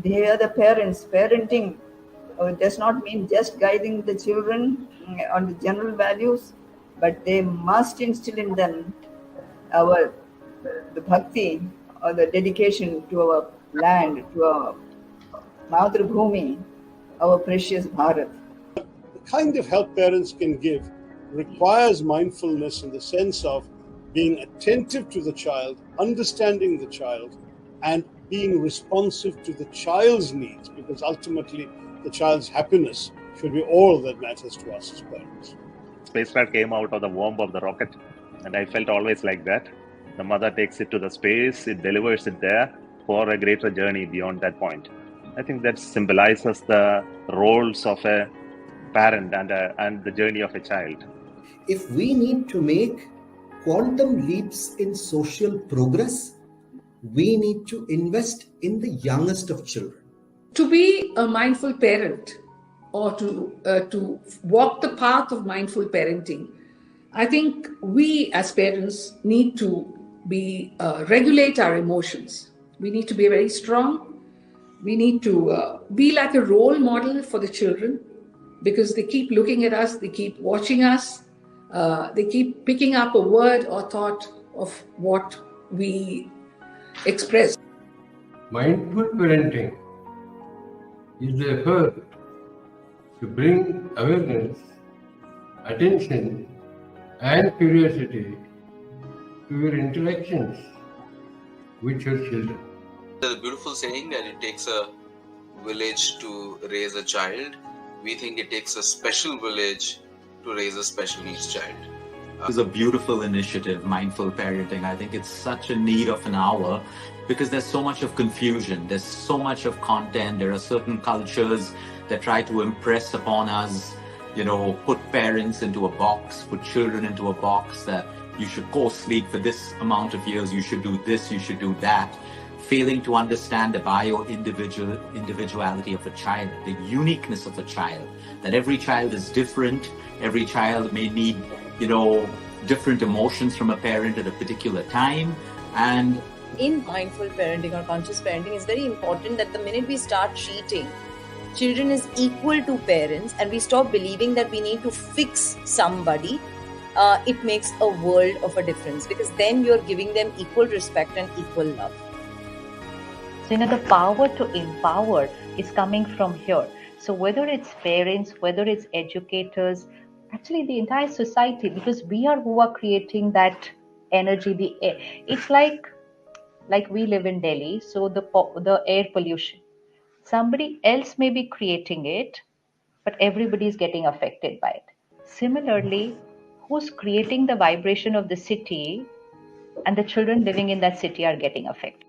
They are the parents. Parenting does not mean just guiding the children on the general values, but they must instill in them our the bhakti or the dedication to our land, to our Madhur Bhumi, our precious Bharat. The kind of help parents can give requires mindfulness in the sense of being attentive to the child, understanding the child, and being responsive to the child's needs, because ultimately the child's happiness should be all that matters to us as parents. Spacecraft came out of the womb of the rocket, and I felt always like that. The mother takes it to the space, it delivers it there for a greater journey beyond that point. I think that symbolizes the roles of a parent and the journey of a child. If we need to make quantum leaps in social progress, we need to invest in the youngest of children. To be a mindful parent, or to walk the path of mindful parenting, I think we as parents need to regulate our emotions. We need to be very strong. We need to be like a role model for the children, because they keep looking at us, they keep watching us, they keep picking up a word or thought of what we express. Mindful parenting is the effort to bring awareness, attention, and curiosity to your interactions with your children. There's a beautiful saying that it takes a village to raise a child. We think it takes a special village to raise a special needs child. It's a beautiful initiative, mindful parenting. I think it's such a need of an hour because there's so much of confusion. There's so much of content. There are certain cultures that try to impress upon us, put parents into a box, put children into a box, that you should co-sleep for this amount of years, you should do this, you should do that, failing to understand the individuality of a child, the uniqueness of a child, that every child is different, every child may need, different emotions from a parent at a particular time. And in mindful parenting or conscious parenting, it's very important that the minute we start treating children as equal to parents and we stop believing that we need to fix somebody, it makes a world of a difference, because then you're giving them equal respect and equal love. So, the power to empower is coming from here. So whether it's parents, whether it's educators, actually the entire society, because we are who are creating that energy, the air. It's like we live in Delhi, so the air pollution. Somebody else may be creating it, but everybody is getting affected by it. Similarly, who's creating the vibration of the city, and the children living in that city are getting affected.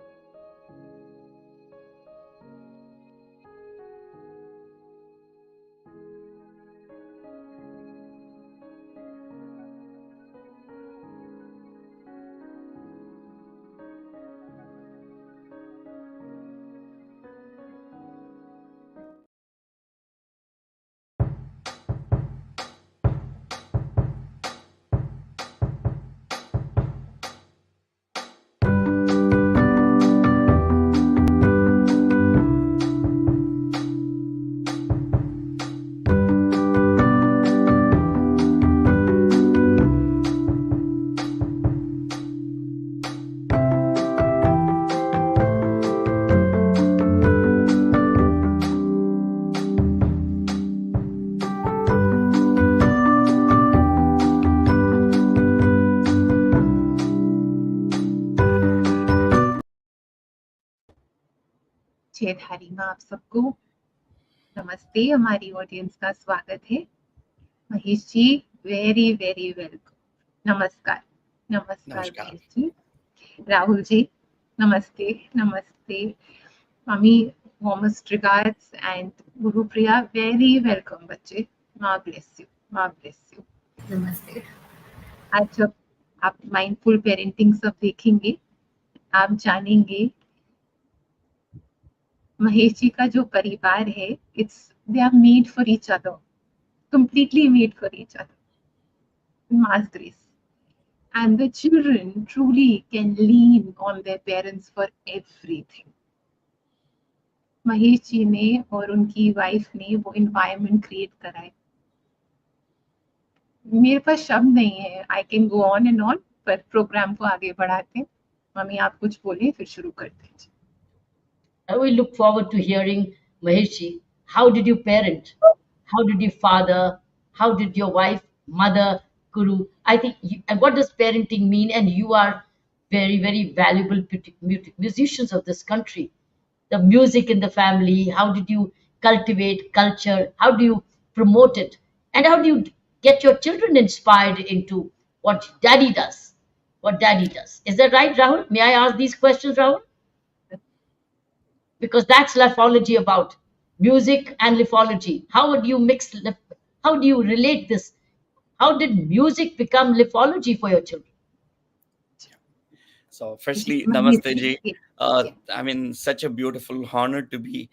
Jaidhari में आप सबको नमस्ते। हमारी audience का स्वागत है। Mahesh ji very very welcome. नमस्कार नमस्कार महेश जी। राहुल जी नमस्ते नमस्ते। Mummy warmest regards and Gurupriya very welcome बच्चे। माँ bless you, माँ bless you। नमस्ते। आज जब आप माइंडफुल पेरेंटिंग सब देखेंगे आप जानेंगे महेश जी का जो परिवार है they are made for each other, completely made for each other, Ma's grace, and the children truly can lean on their parents for everything. Mahesh ji ने और उनकी वाइफ ने वो एनवायरनमेंट क्रिएट करा है। मेरे पास शब्द नहीं है, I can go on and on, पर प्रोग्राम को आगे बढ़ाते हैं। मम्मी आप कुछ बोलिए फिर शुरू करते हैं। We look forward to hearing Maheshji. How did you parent? How did you father? How did your wife, mother, Guru? I think, and what does parenting mean? And you are very, very valuable musicians of this country. The music in the family, how did you cultivate culture? How do you promote it? And how do you get your children inspired into what daddy does? What daddy does. Is that right, Rahul? May I ask these questions, Rahul? Because that's lifeology about music and lifeology. How would you mix, how do you relate this? How did music become lifeology for your children? So firstly, Namaste ji. I mean, such a beautiful honor to be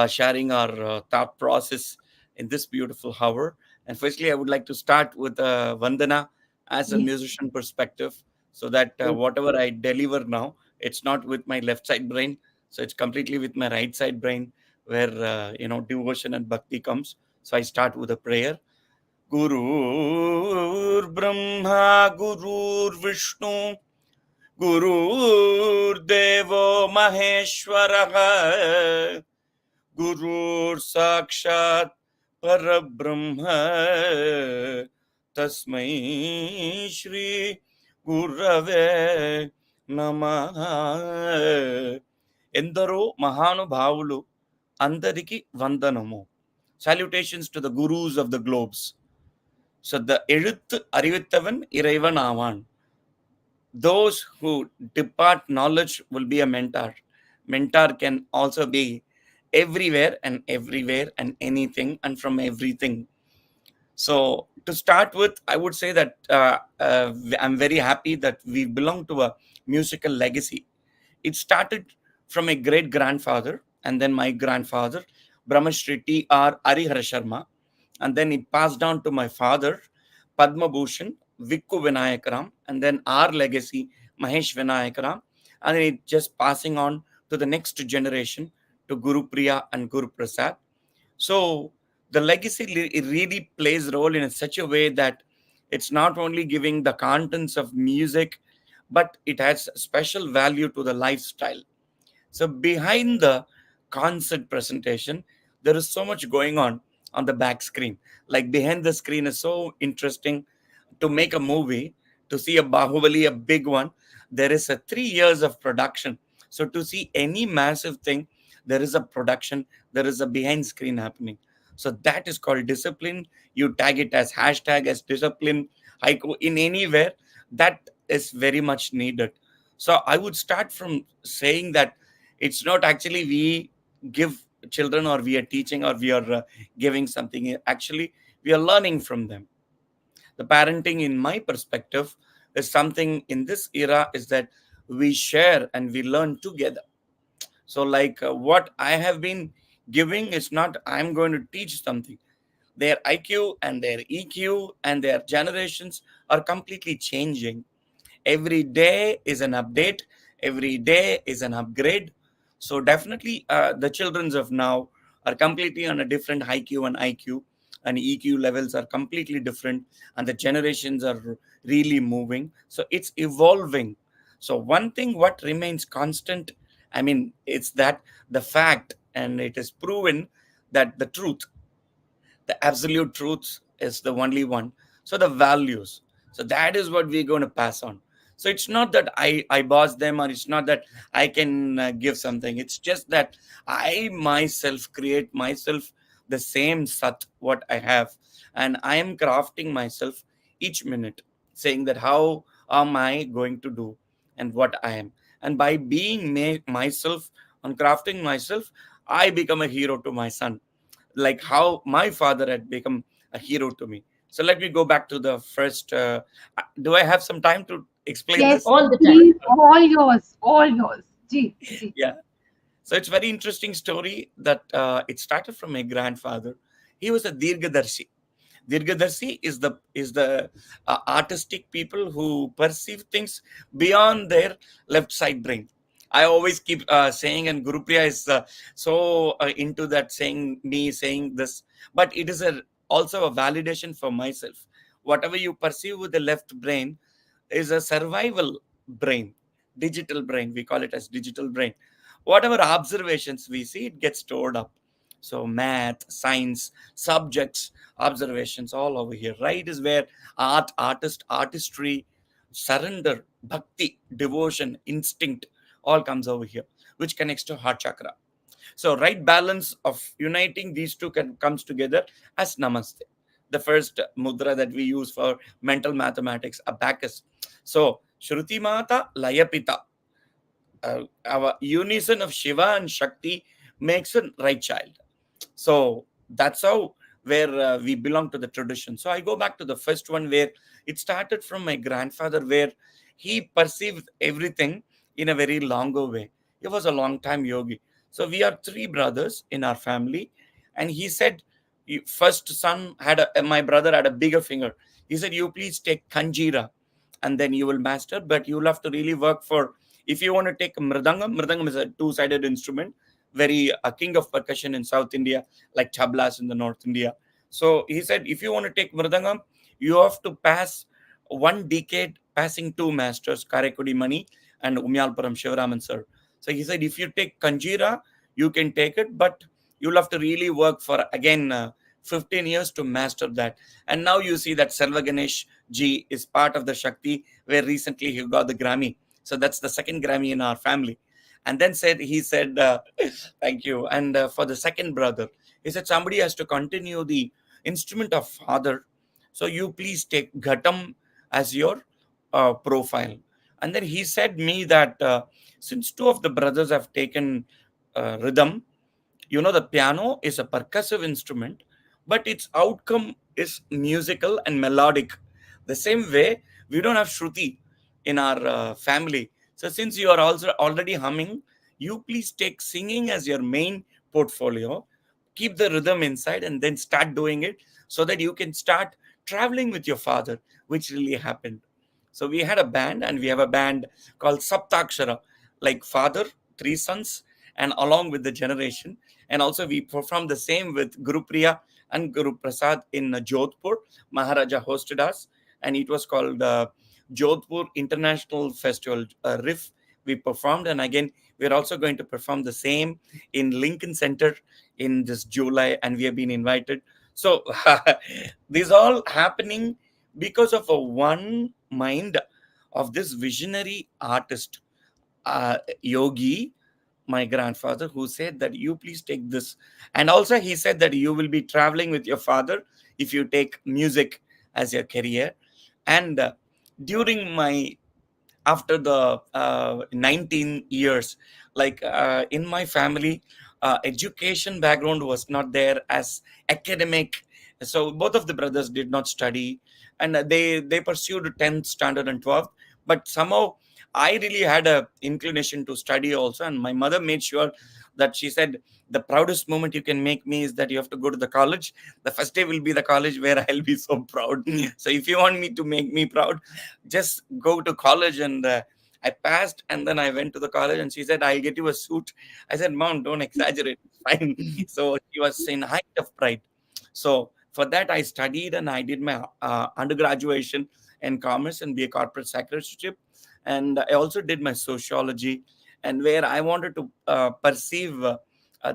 sharing our thought process in this beautiful hour. And firstly, I would like to start with Vandana as a musician perspective, so that whatever I deliver now, it's not with my left side brain. So it's completely with my right side brain, where devotion and bhakti comes. So I start with a prayer. Gurur Brahma, Gurur Vishnu, Gurur Devo Maheshwaraha, Gurur Sakshat Parabrahma, Tasmai Shri Gurave Namaha. ఎందరో మహానుభావులు అందరికి వందనము. Salutations to the gurus of the globes. So the எழுத்து அறிவித்தவன் இறைவன் ஆவான். Those who depart knowledge will be a mentor. Mentor can also be everywhere and anything and from everything. So to start with, I would say that I'm very happy that we belong to a musical legacy. It started from a great-grandfather and then my grandfather, Brahmashri T.R. Arihara Sharma. And then it passed down to my father, Padma Bhushan, Vikku Vinayakaram, and then our legacy, Mahesh Vinayakaram. And then it just passing on to the next generation, to Guru Priya and Guru Prasad. So the legacy really plays a role in such a way that it's not only giving the contents of music, but it has special value to the lifestyle. So behind the concert presentation, there is so much going on the back screen. Like behind the screen is so interesting. To make a movie, to see a Bahubali, a big one, there is a 3 years of production. So to see any massive thing, there is a production, there is a behind screen happening. So that is called discipline. You tag it as hashtag as discipline, haiku in anywhere. That is very much needed. So I would start from saying that it's not actually we give children or we are teaching or we are giving something. Actually, we are learning from them. The parenting, in my perspective, is something in this era is that we share and we learn together. So like what I have been giving is not I'm going to teach something. Their IQ and their EQ and their generations are completely changing. Every day is an update. Every day is an upgrade. So definitely the children of now are completely on a different IQ and IQ, and EQ levels are completely different, and the generations are really moving. So it's evolving. So one thing what remains constant, I mean, it's that the fact, and it is proven that the truth, the absolute truth is the only one. So the values. So that is what we're going to pass on. So it's not that I boss them, or it's not that I can give something. It's just that I myself create myself the same sat what I have, and I am crafting myself each minute, saying that how am I going to do and what I am. And by being myself and crafting myself, I become a hero to my son, like how my father had become a hero to me. So let me go back to the first. Do I have some time to explain Yes, this? All the time. please, all yours, all yours. Ji, ji. Yeah. So it's very interesting story that it started from my grandfather. He was a Dirgadarshi. Dirgadarshi is the artistic people who perceive things beyond their left side brain. I always keep saying, and Gurupriya is so into that, saying this, but it is also a validation for myself. Whatever you perceive with the left brain is a survival brain, digital brain. We call it as digital brain. Whatever observations we see, it gets stored up. So math, science, subjects, observations, all over here. Right is where artistry, surrender, bhakti, devotion, instinct, all comes over here, which connects to heart chakra. So right balance of uniting these two comes together as namaste, the first mudra that we use for mental mathematics, abacus. So Shruti Mata, Layapita, our unison of Shiva and Shakti makes a right child. So that's how where we belong to the tradition. So I go back to the first one where it started from my grandfather, where he perceived everything in a very longer way. He was a long time yogi. So we are three brothers in our family, and he said, first son had my brother had a bigger finger. He said, you please take kanjira, and then you will master, but you'll have to really work for. If you want to take mridangam is a two-sided instrument, very a king of percussion in South India, like tablas in the North India. So he said, if you want to take mridangam, you have to pass 1 decade passing 2 masters, Karekudi Mani and Umyalpuram Shivaraman sir. So he said, if you take kanjira, you can take it, but you'll have to really work for, again, 15 years to master that. And now you see that Selva Ganesh ji is part of the Shakti, where recently he got the Grammy. So that's the second Grammy in our family. And then he said, thank you. And for the second brother, he said, somebody has to continue the instrument of father. So you please take Ghatam as your profile. And then he said me that since 2 of the brothers have taken rhythm, the piano is a percussive instrument, but its outcome is musical and melodic. The same way, we don't have Shruti in our family. So since you are also already humming, you please take singing as your main portfolio, keep the rhythm inside, and then start doing it so that you can start traveling with your father, which really happened. So we had a band, and we have a band called Saptakshara, like father, 3 sons, and along with the generation. And also we performed the same with Guru Priya and Guru Prasad in Jodhpur. Maharaja hosted us, and it was called Jodhpur International Festival Riff. We performed, and again, we're also going to perform the same in Lincoln Center in this July, and we have been invited. So this all happening because of a one mind of this visionary artist, yogi, my grandfather, who said that you please take this. And also he said that you will be traveling with your father if you take music as your career. And during after the 19 years, like in my family, education background was not there as academic. So both of the brothers did not study, and they pursued 10th standard and 12th. But somehow I really had a inclination to study also, and my mother made sure that she said, the proudest moment you can make me is that you have to go to the college. The first day will be the college where I'll be so proud. So if you want me to make me proud, just go to college. And I passed, and then I went to the college, and she said, I'll get you a suit. I said, Mom, don't exaggerate. Fine. So she was in height of pride. So for that, I studied, and I did my undergraduation in commerce and be a corporate secretaryship. And I also did my sociology, and where I wanted to perceive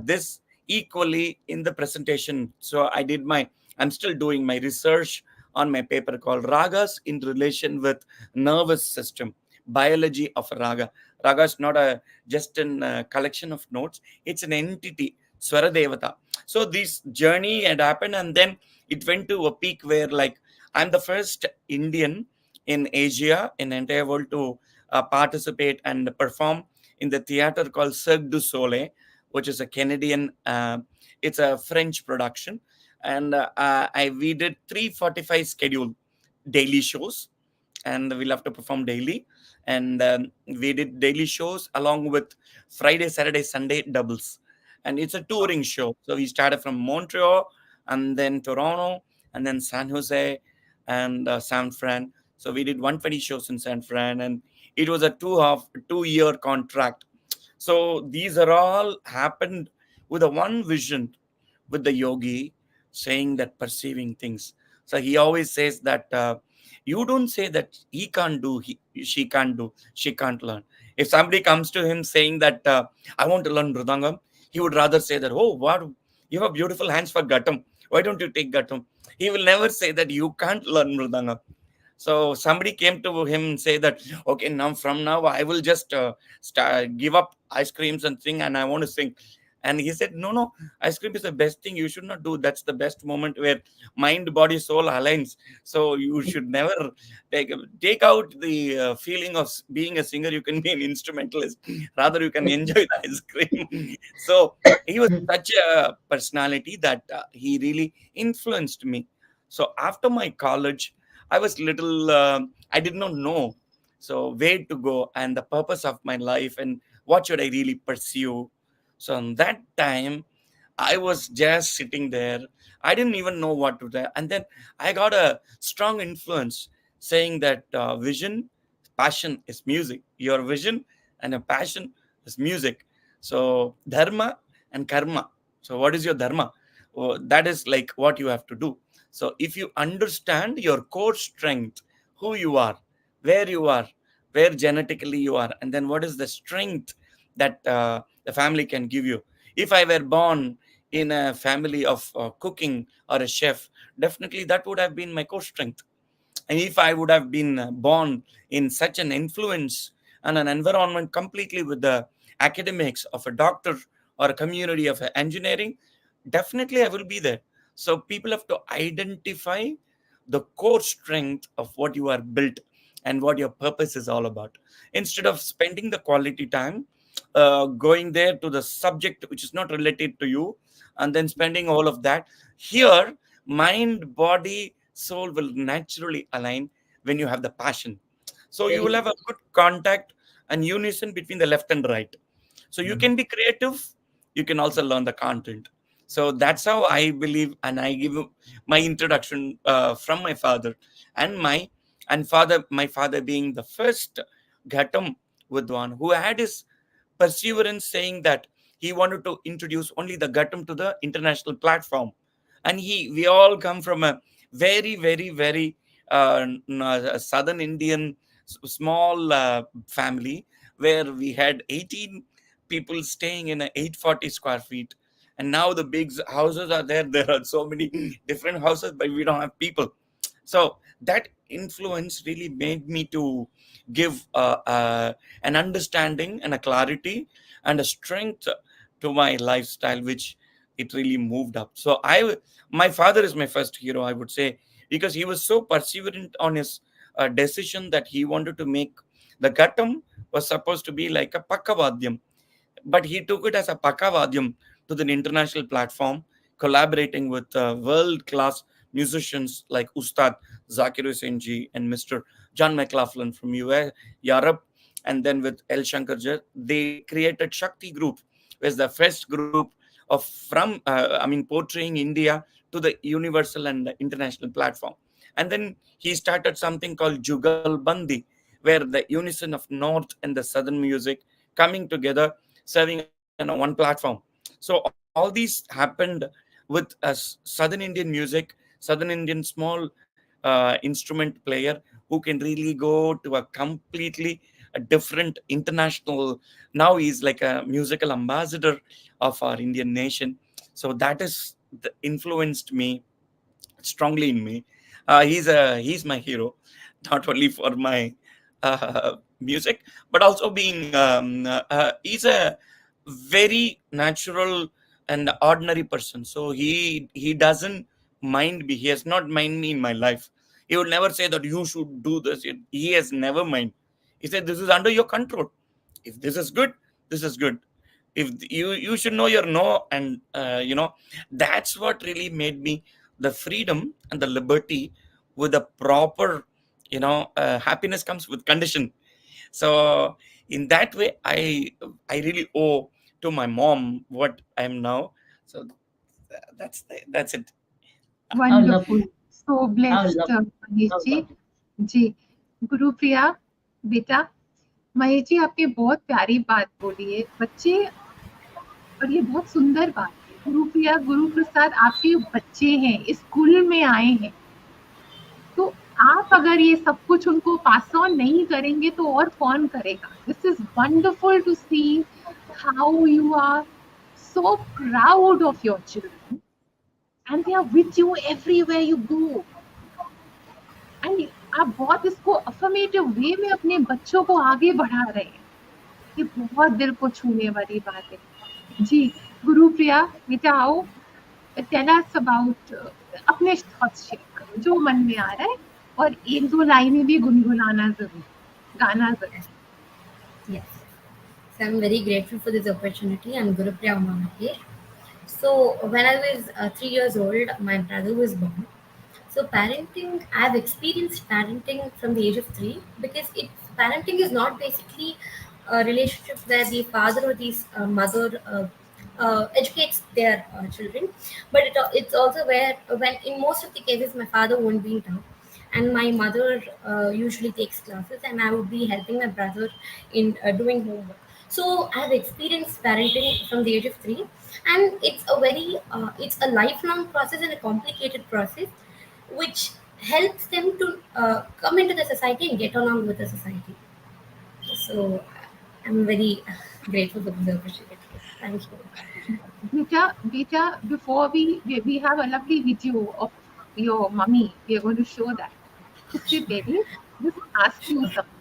this equally in the presentation. So I'm still doing my research on my paper called Ragas in relation with nervous system, biology of a raga. Raga is not just a collection of notes, it's an entity, Swara Devata. So this journey had happened, and then it went to a peak where, like, I'm the first Indian in Asia, in the entire world, to participate and perform in the theater called Cirque du Soleil, which is a Canadian, it's a French production. And we did 3:45 schedule daily shows, and we'll have to perform daily. And we did daily shows along with Friday, Saturday, Sunday doubles. And it's a touring show. So we started from Montreal, and then Toronto, and then San Jose, and San Fran. So we did 120 shows in San Fran, and it was a 2-year contract. So these are all happened with a one vision, with the yogi saying that perceiving things. So he always says that you don't say that he can't do, she can't do, she can't learn. If somebody comes to him saying that I want to learn Mridangam, he would rather say that, oh, what, you have beautiful hands for Ghatam. Why don't you take Ghatam? He will never say that you can't learn Mridangam. So somebody came to him and say that, okay, now from now I will just give up ice creams and sing, and I want to sing. And he said, no, ice cream is the best thing. You should not do. That's the best moment where mind, body, soul aligns. So you should never take out the feeling of being a singer. You can be an instrumentalist. Rather, you can enjoy the ice cream. So he was such a personality that he really influenced me. So after my college, I was little, I did not know. So where to go and the purpose of my life and what should I really pursue. So in that time, I was just sitting there. I didn't even know what to do. And then I got a strong influence saying that vision, passion is music. Your vision and a passion is music. So dharma and karma. So what is your dharma? Oh, that is like what you have to do. So if you understand your core strength, who you are, where genetically you are, and then what is the strength that the family can give you. If I were born in a family of cooking or a chef, definitely that would have been my core strength. And if I would have been born in such an influence and an environment completely with the academics of a doctor or a community of engineering, definitely I will be there. So people have to identify the core strength of what you are built and what your purpose is all about. Instead of spending the quality time going there to the subject which is not related to you, and then spending all of that, here mind, body, soul will naturally align when you have the passion. So you will have a good contact and unison between the left and right. So you can be creative, you can also learn the content. So that's how I believe, and I give my introduction from my father, and my father being the first Ghatam Vidwan who had his perseverance, saying that he wanted to introduce only the Ghatam to the international platform. And we all come from a very, very, very southern Indian small family, where we had 18 people staying in a 840 square feet. And now the big houses are there. There are so many different houses, but we don't have people. So that influence really made me to give an understanding and a clarity and a strength to my lifestyle, which it really moved up. So my father is my first hero, I would say, because he was so perseverant on his decision that he wanted to make the Ghatam was supposed to be like a Pakavadyam, but he took it as a Pakavadyam to the international platform, collaborating with world-class musicians like Ustad Zakir Hussain ji and Mr. John McLaughlin from Europe, and then with El Shankar ji. They created Shakti Group, which is the first group of portraying India to the universal and the international platform. And then he started something called Jugal Bandi, where the unison of North and the Southern music coming together, serving on one platform. So all these happened with a Southern Indian music, Southern Indian small instrument player who can really go to a completely different international. Now he's like a musical ambassador of our Indian nation. So that is influenced me strongly in me. He's my hero, not only for my music, but also being he's a very natural and ordinary person. So he doesn't mind me. He has not mind me in my life. He would never say that you should do this. He has never mind. He said this is under your control. If this is good, this is good. If you should know your no, and that's what really made me the freedom and the liberty with the proper, happiness comes with condition. So in that way, I really owe to my mom what I am now. So that's it. How Wonderful. lovely. So How blessed, lovely. Mahesh How ji. lovely. जी, गुरुप्रिया बेटा, महेश जी आपने बहुत प्यारी बात बोली है बच्चे, और ये बहुत सुंदर बात है. गुरुप्रिया, गुरु प्रसाद आपके बच्चे हैं, इस स्कूल में आए हैं, तो आप अगर ये सब कुछ उनको पास ऑन नहीं करेंगे तो और कौन करेगा. This is wonderful to see how you are so proud of your children and they are with you everywhere you go. And आप बहुत इसको अफर्मेटिव वे में अपने बच्चों को आगे बढ़ा रहे हैं. ये बहुत दिल को छूने वाली बात है. जी, गुरुप्रिया बेटा आओ, टेल अस अबाउट अपने थॉट्स शेयर करो जो मन में आ रहा है, और एक दो लाइनें भी गुनगुनाना जरूर, गाना जरूर. Yes. So I'm very grateful for this opportunity. I'm Gurupriya Mahathir. So when I was 3 years old, my brother was born. So parenting, I've experienced parenting from the age of 3, because parenting is not basically a relationship where the father or the mother educates their children, but it's also where, when in most of the cases, my father won't be in town, and my mother usually takes classes, and I would be helping my brother in doing homework. So I've experienced parenting from the age of 3, and it's a lifelong process and a complicated process, which helps them to come into the society and get along with the society. So I'm very grateful for this opportunity. Thank you. Beta, before we have a lovely video of your mummy. We are going to show that. उससे पहले just ask you something.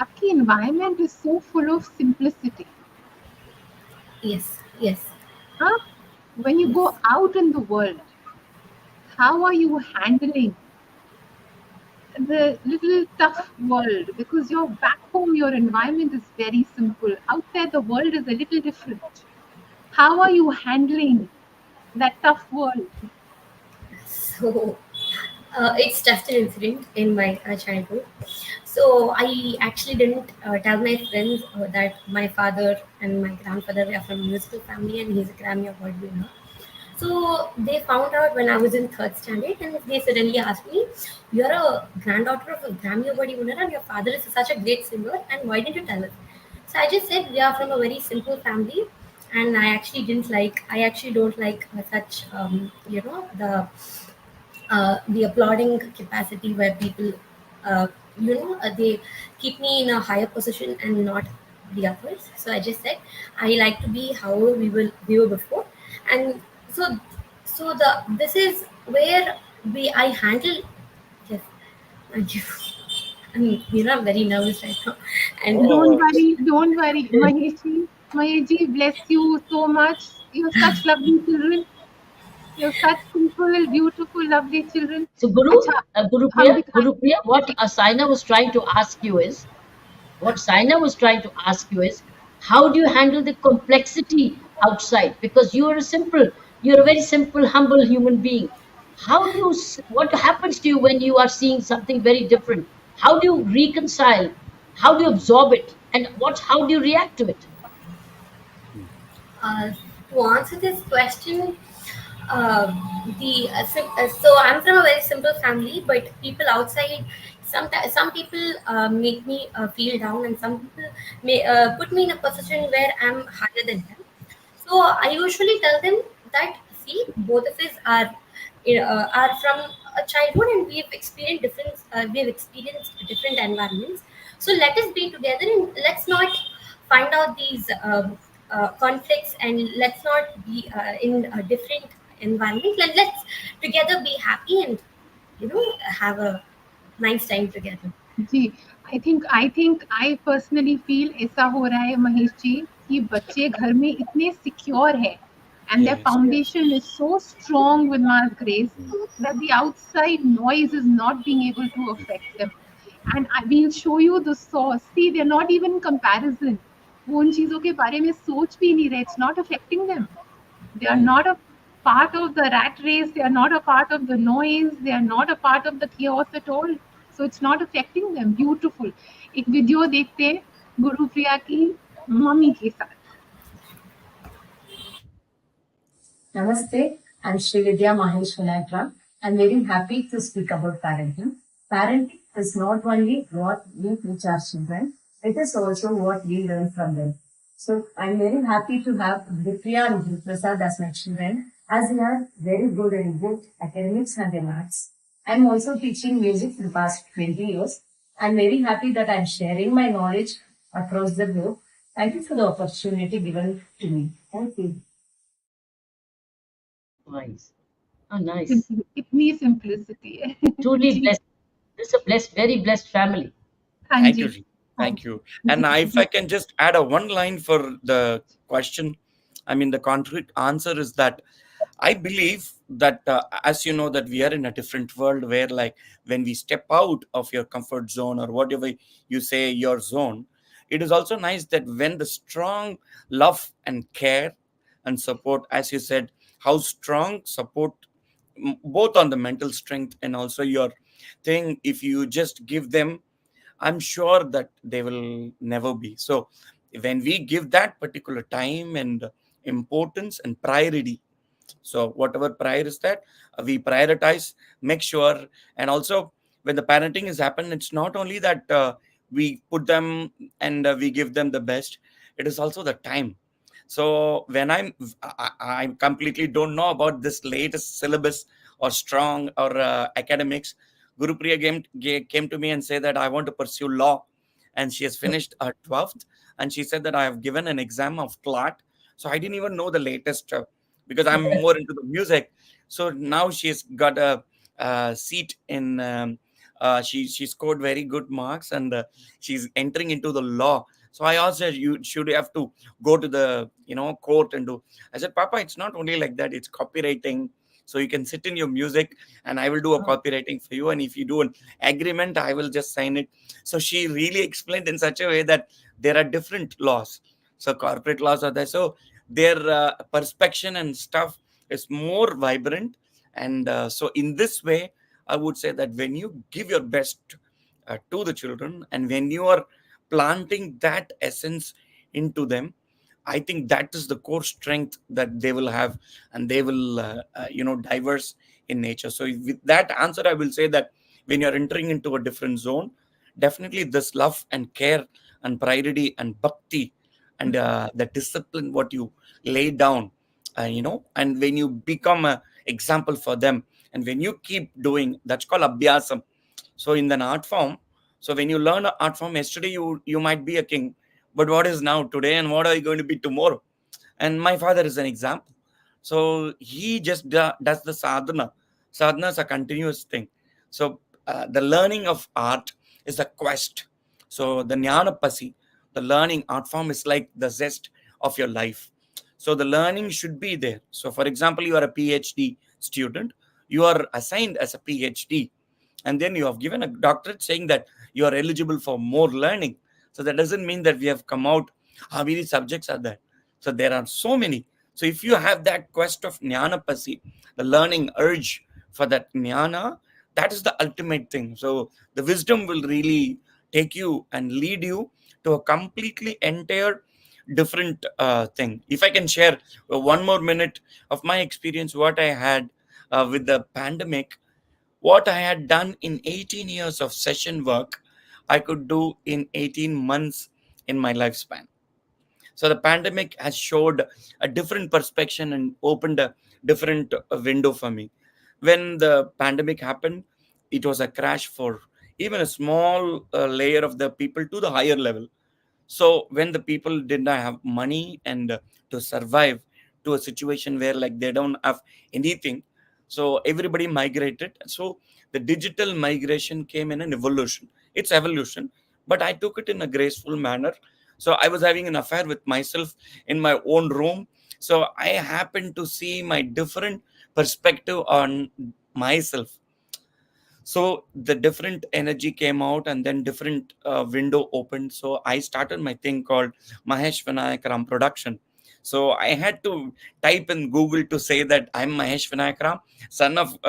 आपकी environment is so full of simplicity. Yes. Huh? When you go out in the world, how are you handling the little tough world? Because you're back home, your environment is very simple. Out there, the world is a little different. How are you handling that tough world? So it's just an incident in my childhood. So I actually didn't tell my friends that my father and my grandfather were from a musical family and he's a Grammy Award winner. So they found out when I was in 3rd standard, and they suddenly asked me, "You're a granddaughter of a Grammy Award winner and your father is such a great singer, and why didn't you tell us?" So I just said we are from a very simple family, and I actually don't like such the applauding capacity where people they keep me in a higher position and not the others. So I just said I like to be however we were before, and this is where I handle. Yes, thank you. I'm very nervous right now. And Don't worry, Mahesh ji, bless you so much. You have such lovely children. You have such simple, beautiful, lovely children. So Gurupriya, what Saina was trying to ask you is, how do you handle the complexity outside? Because you're a very simple, humble human being. What happens to you when you are seeing something very different? How do you reconcile? How do you absorb it? And how do you react to it? To answer this question, so I'm from a very simple family, but people outside, some people make me feel down, and some people may put me in a position where I'm higher than them. So I usually tell them that, see, both of us are from a childhood, and we have experienced different environments. So let us be together, and let's not find out these conflicts, and let's not be in a different environment. Let's together be happy and have a nice time together. Ji, I personally feel ऐसा हो रहा है महेश जी कि बच्चे घर में इतने secure है and their Yes. foundation is so strong with Ma's grace that the outside noise is not being able to affect them. And we'll show you the source. See, they're not even in comparison. वो उन चीजों के बारे में सोच भी नहीं रहे. It's not affecting them. They are not a part of the rat race. They are not a part of the noise. They are not a part of the chaos at all. So it's not affecting them. Beautiful. एक video देखते हैं गुरुप्रिया की mummy के साथ. Namaste, I'm Srividya Mahesh Vinayakra. I'm very happy to speak about parenting. Parenting is not only what we teach our children, it is also what we learn from them. So I'm very happy to have Vipriya and Guruprasad as my children, as they are very good in both academics and in arts. I'm also teaching music for the past 20 years. I'm very happy that I'm sharing my knowledge across the globe. Thank you for the opportunity given to me. Thank you. Nice. Oh, nice. इतनी simplicity है. Truly blessed. This is a blessed, very blessed family. Thank you. Ji. Thank you. And if I can just add a one line for the question, I mean, the concrete answer is that I believe that, as you know, that we are in a different world where, like, when we step out of your comfort zone or whatever you say your zone, it is also nice that when the strong love and care and support, as you said, how strong support, both on the mental strength and also your thing, if you just give them, I'm sure that they will never be. So when we give that particular time and importance and priority, so whatever prior is that, we prioritize, make sure. And also when the parenting is happened, it's not only that we put them and we give them the best, it is also the time. So when I completely don't know about this latest syllabus or strong or academics. Gurupriya came to me and said that I want to pursue law, and she has finished her 12th, and she said that I have given an exam of CLAT. So I didn't even know the latest because I'm more into the music. So now she's got a seat in. She scored very good marks, and she's entering into the law. So I asked her, you should have to go to the court and do. I said, Papa, it's not only like that. It's copywriting. So you can sit in your music and I will do a copywriting for you. And if you do an agreement, I will just sign it. So she really explained in such a way that there are different laws. So corporate laws are there. So their perspection and stuff is more vibrant. And so in this way, I would say that when you give your best to the children and when you are planting that essence into them, I think that is the core strength that they will have, and they will, diverse in nature. So with that answer, I will say that when you're entering into a different zone, definitely this love and care and priority and bhakti and the discipline, what you lay down, and when you become an example for them, and when you keep doing, that's called abhyasam. So in an art form, so when you learn an art form, yesterday you might be a king, but what is now today and what are you going to be tomorrow? And my father is an example. So he just does the sadhana. Sadhana is a continuous thing. So the learning of art is a quest. So the jnana pasi, the learning art form is like the zest of your life. So the learning should be there. So for example, you are a PhD student, you are assigned as a PhD, and then you have given a doctorate saying that you are eligible for more learning. So that doesn't mean that we have come out, how many subjects are there? So there are so many. So if you have that quest of jnana pasi, the learning urge for that jnana, that is the ultimate thing. So the wisdom will really take you and lead you to a completely entire different thing. If I can share one more minute of my experience, what I had with the pandemic, what I had done in 18 years of session work, I could do in 18 months in my lifespan. So the pandemic has showed a different perspective and opened a different window for me. When the pandemic happened, it was a crash for even a small layer of the people to the higher level. So when the people did not have money and to survive to a situation where like they don't have anything, so everybody migrated. So the digital migration came in an evolution. It's evolution, but I took it in a graceful manner. So I was having an affair with myself in my own room. So I happened to see my different perspective on myself. So the different energy came out, and then different window opened. So I started my thing called Mahesh Vinayakaram Production. So I had to type in Google to say that I'm Mahesh Vinayakaram, son of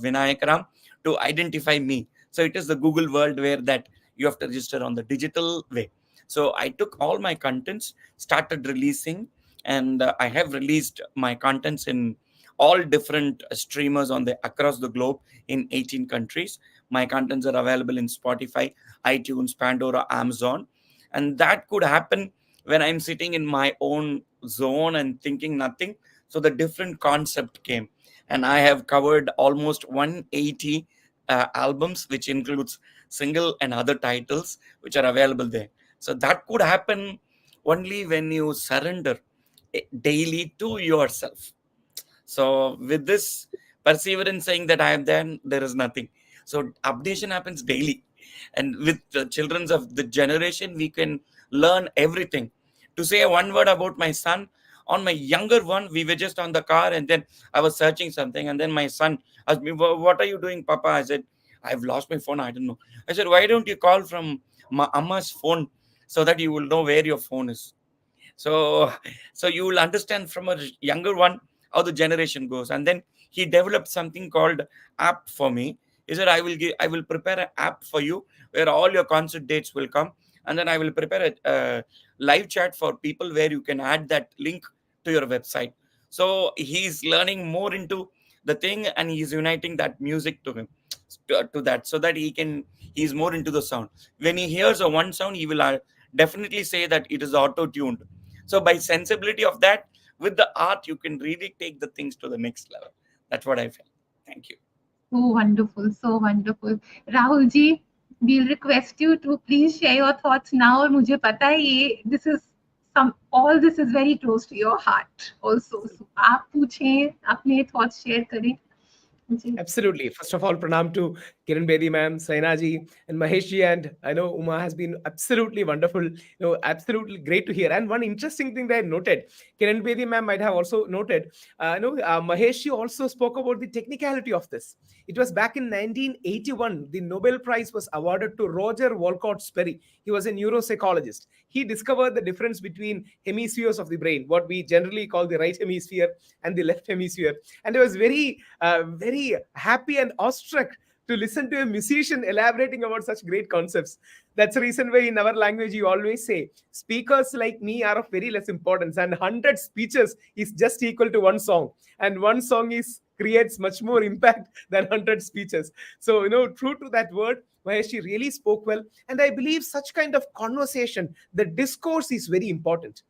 Vinayakaram, to identify me. So it is the Google world where that you have to register on the digital way. So I took all my contents, started releasing, and I have released my contents in all different streamers on the across the globe in 18 countries. My contents are available in Spotify, iTunes, Pandora, Amazon. And that could happen when I'm sitting in my own zone and thinking nothing. So the different concept came. And I have covered almost 180 albums, which includes single and other titles, which are available there. So that could happen only when you surrender daily to yourself. So with this perseverance saying that I am there is nothing. So updation happens daily. And with the children of the generation, we can learn everything. To say one word about my son, on my younger one, we were just on the car, and then I was searching something, and then my son asked me, "What are you doing, Papa?" I said, "I've lost my phone. I don't know." I said, "Why don't you call from my Amma's phone so that you will know where your phone is?" So you will understand from a younger one how the generation goes. And then he developed something called app for me. He said, I will prepare an app for you where all your concert dates will come, and then I will prepare a live chat for people where you can add that link to your website. So he's learning more into the thing, and he's uniting that music to him, to that, so that he's more into the sound. When he hears a one sound, he will definitely say that it is auto-tuned. So by sensibility of that, with the art, you can really take the things to the next level. That's what I felt. Thank you. So wonderful, so wonderful. Rahul ji, we'll request you to please share your thoughts now. और मुझे पता है ये all this is very close to your heart also. So आप पूछें, अपने thoughts share करें. Absolutely. First of all, pranam to Kiran Bedi ma'am, Saina ji, and Mahesh ji, and I know Uma has been absolutely wonderful. Absolutely great to hear. And one interesting thing that I noted, Kiran Bedi ma'am might have also noted, Mahesh ji also spoke about the technicality of this. It was back in 1981, the Nobel Prize was awarded to Roger Wolcott Sperry. He was a neuropsychologist. He discovered the difference between hemispheres of the brain, what we generally call the right hemisphere and the left hemisphere. And I was very happy and awestruck to listen to a musician elaborating about such great concepts. That's the reason why in our language you always say, speakers like me are of very less importance, and 100 speeches is just equal to one song. And one song creates much more impact than 100 speeches. So, true to that word, Mahesh really spoke well. And I believe such kind of conversation, the discourse is very important.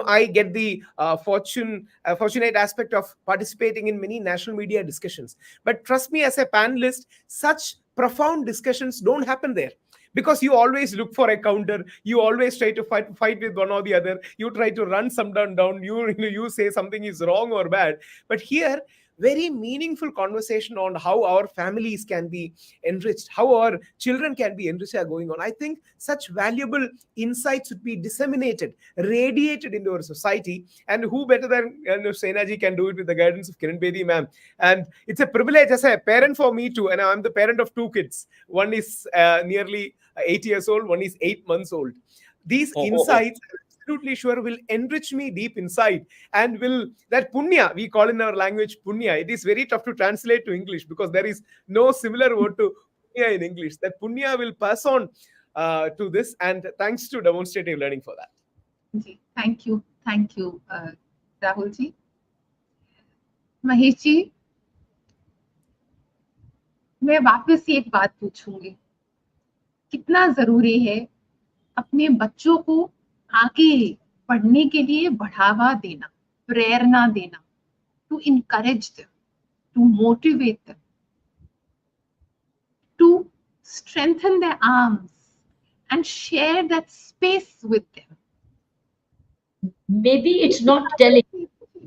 I get the fortunate aspect of participating in many national media discussions. But trust me, as a panelist, such profound discussions don't happen there. Because you always look for a counter, you always try to fight with one or the other, you try to run someone down, you say something is wrong or bad. But here, very meaningful conversation on how our families can be enriched, how our children can be enriched are going on. I think such valuable insights would be disseminated, radiated into our society. And who better than Saina ji can do it with the guidance of Kiran Bedi ma'am. And it's a privilege as a parent for me too. And I'm the parent of two kids. One is nearly 8 years old, one is 8 months old. These insights, absolutely sure, will enrich me deep inside, and will that punya we call in our language punya. It is very tough to translate to English because there is no similar word to punya in English. That punya will pass on to this, and thanks to demonstrative learning for that. Thank you, Rahul ji. Mahesh ji, मैं वापस एक बात पूछूंगी, कितना जरूरी है अपने बच्चों को आगे पढ़ने के लिए बढ़ावा देना, प्रेरणा देना, to encourage them, to motivate them, to strengthen their arms and share that space with them. Maybe it's not telling.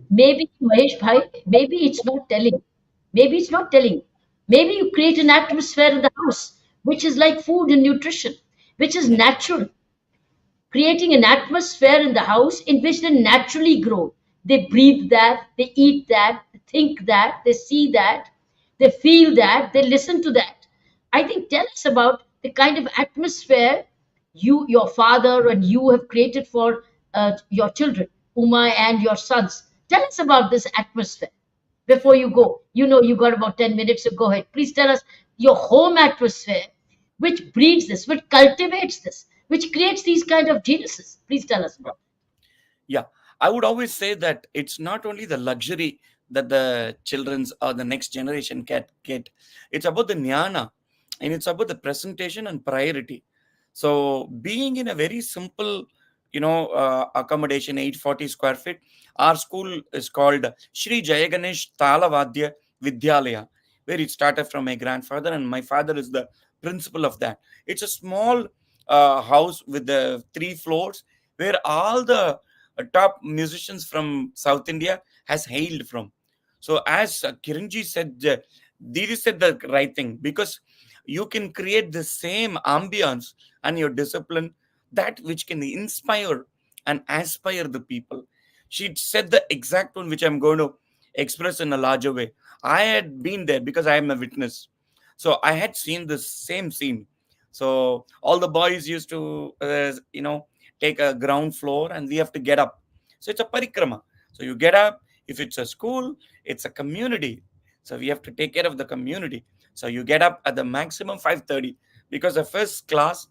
Maybe Mahesh bhai, maybe it's not telling. Maybe you create an atmosphere in the house which is like food and nutrition, which is natural, creating an atmosphere in the house in which they naturally grow. They breathe that, they eat that, they think that, they see that, they feel that, they listen to that. I think tell us about the kind of atmosphere you, your father, and you have created for your children, Uma and your sons. Tell us about this atmosphere before you go. You know, you got about 10 minutes, so go ahead. Please tell us your home atmosphere, which breeds this, which cultivates this, which creates these kind of geniuses. Please tell us about. Yeah, I would always say that it's not only the luxury that the children's or the next generation can get. It's about the jnana, and it's about the presentation and priority. So being in a very simple, accommodation, 840 square feet, our school is called Shri Jayaganesh Talavadya Vidyalaya, where it started from my grandfather, and my father is the principal of that. It's a small house with the 3 floors where all the top musicians from South India has hailed from. So as Kiranji said, Didi said the right thing, because you can create the same ambience and your discipline, that which can inspire and aspire the people. She said the exact one which I'm going to express in a larger way. I had been there because I am a witness. So I had seen the same scene. So all the boys used to, take a ground floor and we have to get up. So it's a parikrama. So you get up. If it's a school, it's a community. So we have to take care of the community. So you get up at the maximum 5:30, because the first class,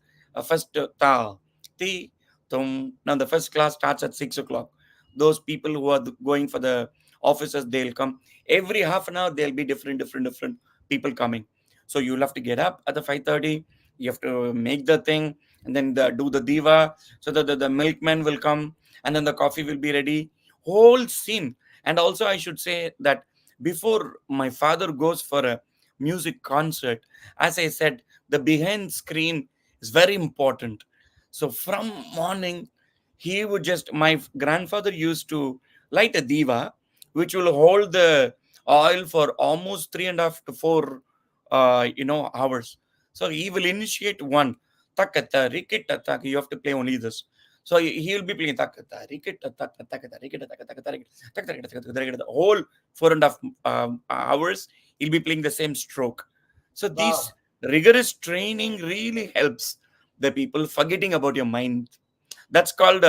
ta, ti, tum. Now the first class starts at 6 o'clock. Those people who are going for the offices, they'll come every half an hour. There'll be different people coming. So you'll have to get up at the 5:30. You have to make the thing, and then do the diva, so that the milkman will come, and then the coffee will be ready. Whole scene. And also I should say that before my father goes for a music concert, as I said, the behind screen is very important. So from morning, my grandfather used to light a diva, which will hold the oil for almost 3.5 to 4 hours. So he will initiate one. Takata, rikita, taka. You have to play only this. So he will be playing takata, rikita, taka, takata, rikita, taka, taka, rikita, taka, taka, taka, taka, rikita. The whole 4.5 hours, he'll be playing the same stroke. So this rigorous training really helps the people forgetting about your mind. That's called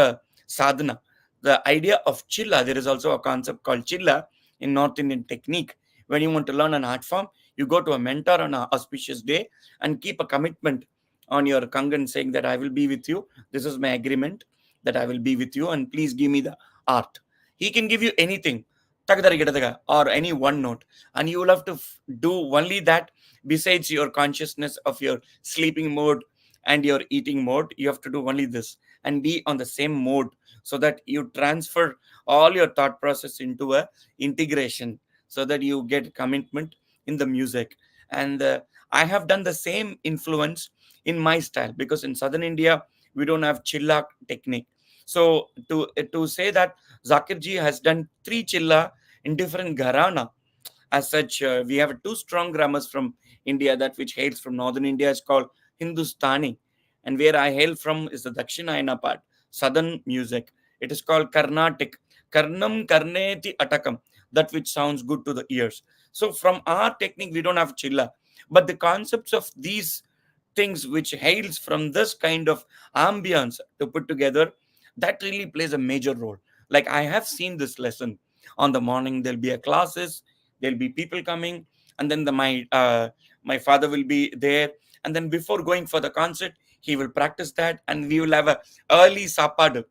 sadhana. The idea of chilla, there is also a concept called chilla in North Indian technique. When you want to learn an art form, you go to a mentor on an auspicious day and keep a commitment on your kangan saying that I will be with you. This is my agreement that I will be with you, and please give me the art. He can give you anything, or any one note, and you will have to do only that. Besides your consciousness of your sleeping mode and your eating mode, you have to do only this and be on the same mode, so that you transfer all your thought process into a integration, so that you get commitment in the music. And I have done the same influence in my style, because in southern India we don't have chilla technique. So to say that Zakir ji has done 3 chilla in different gharana. As such, we have 2 strong grammars from India. That which hails from northern India is called Hindustani, and where I hail from is the Dakshinayana part, southern music. It is called Carnatic. Karnam Karneti Atakam, that which sounds good to the ears. So from our technique, we don't have chilla. But the concepts of these things which hails from this kind of ambience to put together, that really plays a major role. Like I have seen this lesson on the morning, there'll be a classes, there'll be people coming, and then my father will be there, and then before going for the concert, he will practice that, and we will have a early sapad,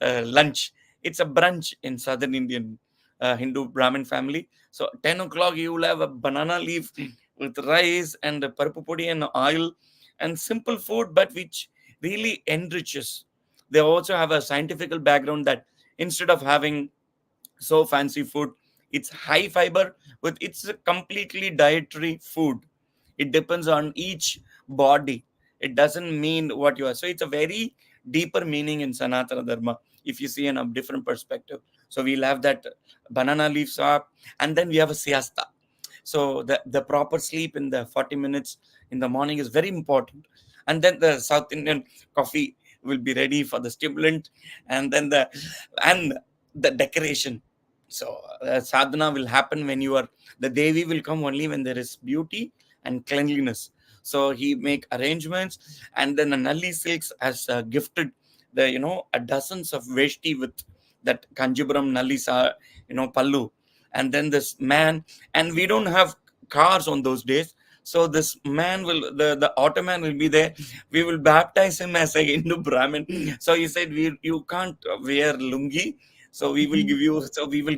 lunch. It's a brunch in southern Indian Hindu Brahmin family. So 10 o'clock you will have a banana leaf with rice and a parpu podi and oil and simple food, but which really enriches. They also have a scientific background that instead of having so fancy food, it's high fiber, but it's a completely dietary food. It depends on each body. It doesn't mean what you are. So it's a very deeper meaning in Sanatana Dharma, if you see in a different perspective. So we'll have that banana leaf sap, and then we have a siesta. So the proper sleep in the 40 minutes in the morning is very important. And then the South Indian coffee will be ready for the stimulant, and then the decoration. So sadhana will happen when the Devi will come only when there is beauty and cleanliness. So he make arrangements, and then the Nalli Silks has gifted a dozens of veshti with that Kanjipuram Nalli pallu. And then this man, and we don't have cars on those days, so this man the Ottoman will be there. We will baptize him as a Hindu Brahmin. So he said, you can't wear lungi, so we will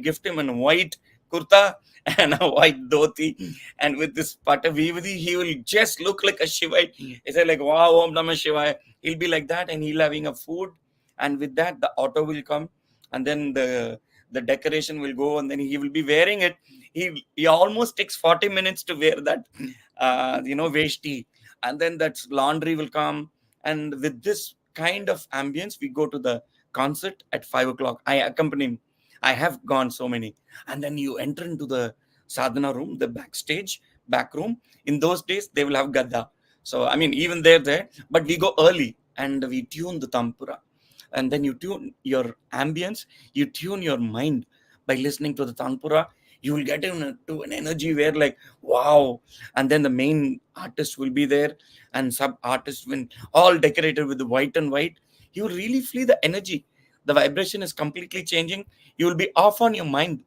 gift him a white kurta and a white dhoti, and with this pata vivadi, he will just look like a Shivite. He said like, wow, Om Namah Shivaya. He'll be like that, and he'll having a food, and with that the auto will come, and then the decoration will go, and then he will be wearing it. He almost takes 40 minutes to wear that veshti, and then that laundry will come. And with this kind of ambience, we go to the concert at 5 o'clock. I accompany him. I have gone so many. And then you enter into the sadhana room, the back room. In those days, they will have gadda. So, I mean, even they're there, but we go early and we tune the tampura. And then you tune your ambience, you tune your mind by listening to the tanpura. You will get into an energy where like, wow. And then the main artist will be there, and sub artists will all decorated with the white and white. You will really feel the energy. The vibration is completely changing. You will be off on your mind.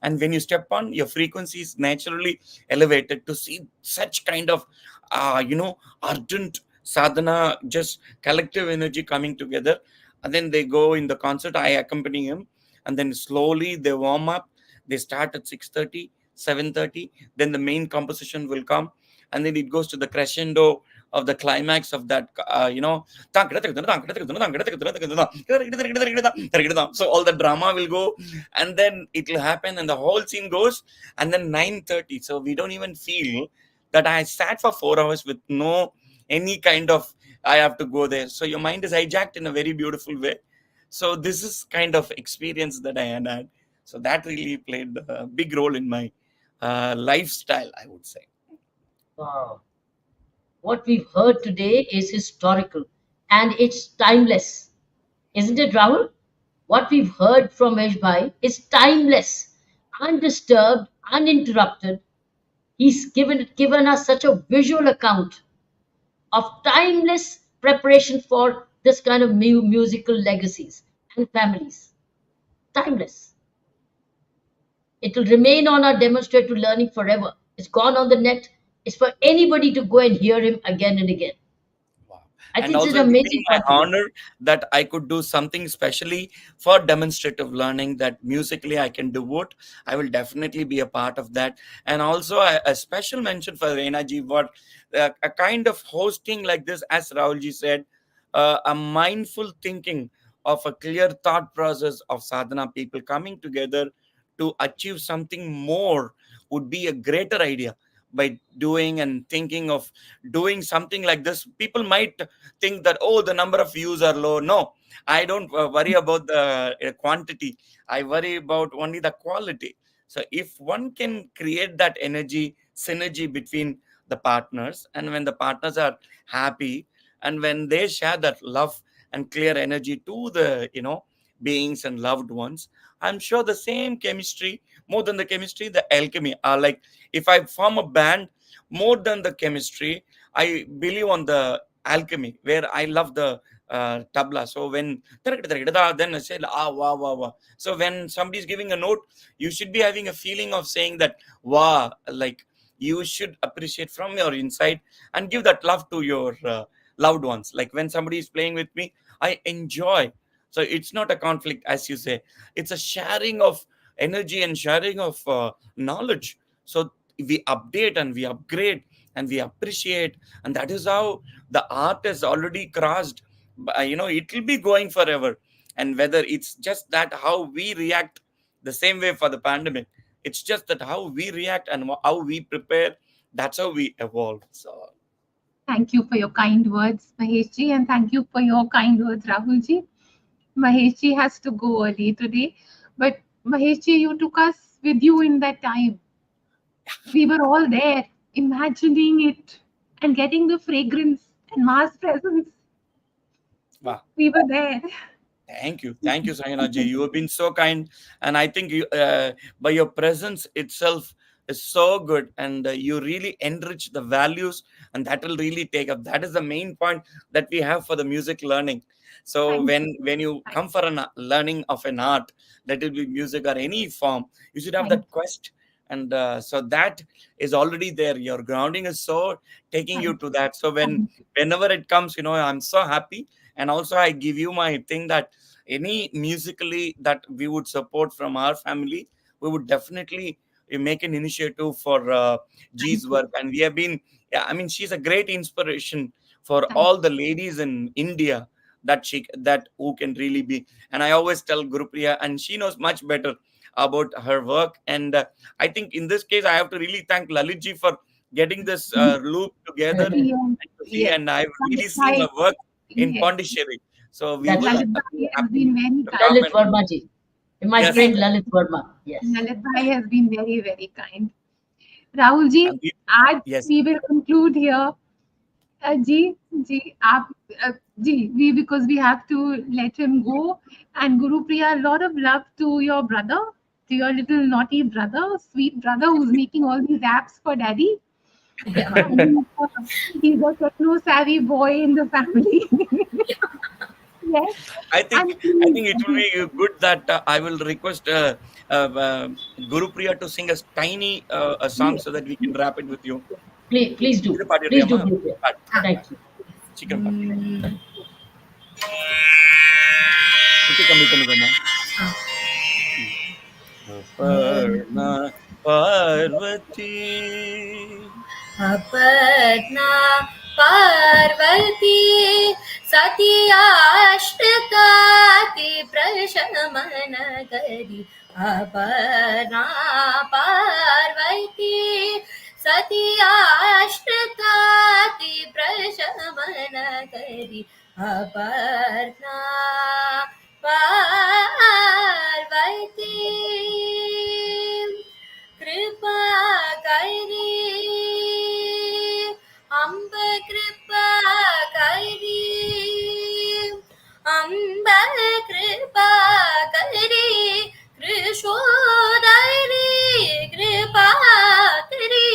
And when you step on, your frequency is naturally elevated to see such kind of, ardent sadhana, just collective energy coming together. And then they go in the concert. I accompany him, and then slowly they warm up. They start at 6:30, 7:30. Then the main composition will come, and then it goes to the crescendo of the climax of that, so all the drama will go, and then it will happen, and the whole scene goes, and then 9:30. So we don't even feel that I sat for 4 hours with no any kind of I have to go there. So your mind is hijacked in a very beautiful way. So this is kind of experience that I had. So that really played a big role in my lifestyle, I would say. Wow. What we've heard today is historical and it's timeless. Isn't it, Rahul? What we've heard from Eshbhai is timeless, undisturbed, uninterrupted. He's given us such a visual account of timeless preparation for this kind of musical legacies and families. Timeless. It will remain on our demonstrative learning forever. It's gone on the net. It's for anybody to go and hear him again and again. I think it's an amazing my honor that I could do something specially for demonstrative learning, that musically I can devote. I will definitely be a part of that. And also a special mention for Reena ji, what a kind of hosting like this, as Rahul ji said, a mindful thinking of a clear thought process of sadhana people coming together to achieve something more would be a greater idea. By doing and thinking of doing something like this, people might think that, oh, the number of views are low. No, I don't worry about the quantity. I worry about only the quality. So if one can create that synergy between the partners, and when the partners are happy, and when they share that love and clear energy to the beings and loved ones, I'm sure the same chemistry, more than the chemistry, the alchemy are like, if I form a band, more than the chemistry, I believe on the alchemy, where I love the tabla. So when then I say, wow. So when somebody is giving a note, you should be having a feeling of saying that, wow, like you should appreciate from your inside and give that love to your loved ones. Like when somebody is playing with me, I enjoy. So it's not a conflict, as you say. It's a sharing of energy and sharing of knowledge. So we update and we upgrade and we appreciate. And that is how the art has already crossed. It will be going forever. And whether it's just that how we react the same way for the pandemic, it's just that how we react and how we prepare, that's how we evolve. So thank you for your kind words, Maheshji, and thank you for your kind words, Rahulji. Maheshji has to go early today, but Maheshji, you took us with you in that time. We were all there, imagining it and getting the fragrance and mass presence. Wow. We were there. Thank you, Sayana ji. You have been so kind, and I think you, by your presence itself, is so good, and you really enrich the values, and that will really take up. That is the main point that we have for the music learning. So when you come for a learning of an art, let it be music or any form, you should have that quest, and so that is already there. Your grounding is so taking you to that. So whenever it comes, I'm so happy. And also I give you my thing that any musically that we would support from our family, we would definitely make an initiative for G's work. And we have been, she's a great inspiration for all the ladies in India that who can really be. And I always tell Gurupriya, and she knows much better about her work. And I think in this case, I have to really thank Lalit ji for getting this loop together. And I've really seen her work in Pondicherry. So we will Lalit Bhai has been very kind. Lalit Verma ji. My friend Lalit Verma. Yes. Lalit Bhai has been very, very kind. Rahul ji, we will conclude here. Because we have to let him go. And Gurupriya, a lot of love to your brother, to your little naughty brother, sweet brother who's making all these apps for daddy. He's a techno-savvy boy in the family. Yes. I think it will be good that I will request Gurupriya to sing a tiny song so that we can wrap it with you. Please do. Please do. Thank you. Aparna Parvati Sati Ashtakati Prashamana Kari Aparna Parvati Sati Ashtakati Prashamana Kari Aparna Parvati Kripa Kairi Amba Kripa Kairi Amba Kripa Kairi Krishodari Kripa Kairi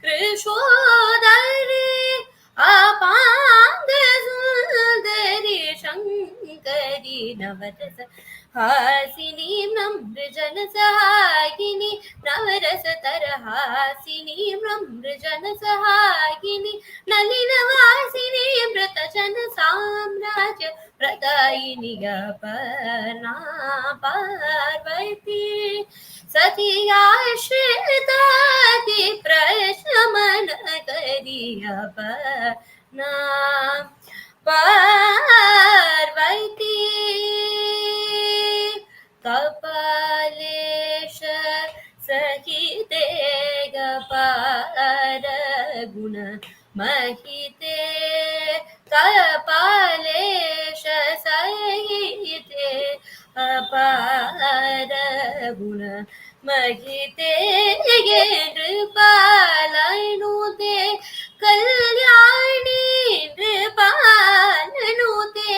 Krishodari Apanga Sundari Shankari Navarasa Hasini Namrjana Sahagini Navarasa Tarahasini Namrjana Sahagini Nalina Vasini Bratachana Samraja Pradayini Aparna Parvati Sati Ashritati Prashamana Kari Aparna Parvati Kapalesha Sahite Gapara Guna Mahite Kapalesha Sahite Apara Guna Mahite Nripalainute Kalyani Nripalanute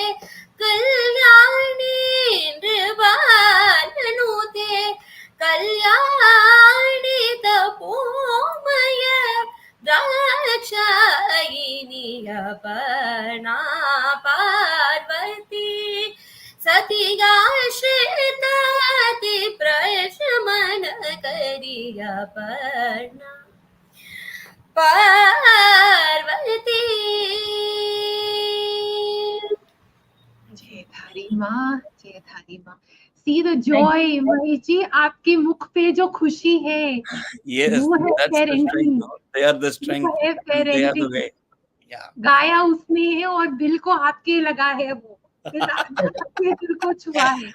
Kalyani Nripalanute Kalyani Tapomaya Dakshayini Aparna Parvati Sati Ashritati Prashamana Kari Aparna Parvati Jayadhari Ma, Jayadhari Ma. See the joy, Mahesh ji, आपके मुख पे जो खुशी है, yes, वो है that's the parenting. strength. No? They are the strength. वो है They are the parenting. way. Yeah. गाया उसने है और दिल को आपके लगा है वो, आपके दिल को छुआ है.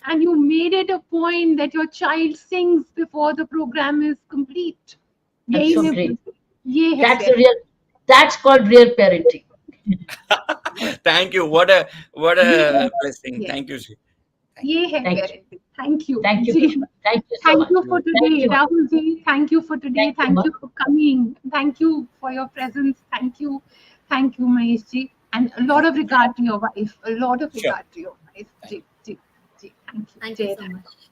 And you made it a point that your child sings before the program is complete. That's यही so है, great. ये है That's a real. That's called real parenting. Thank you. What a blessing. Yes. Thank you, Shri. ये है Thank you. parenting. Thank you. Thank you. Ji. Thank you so Thank much. you for Thank today, you. Rahul ji. Thank you for today. Thank you, Thank Ma. you for coming. Thank you for your presence. Thank you, Mahesh ji. And a lot of regard to your wife. A lot of Sure. regard to your wife. Ji, ji, ji. Thank you. Thank you Jai so Hind. much.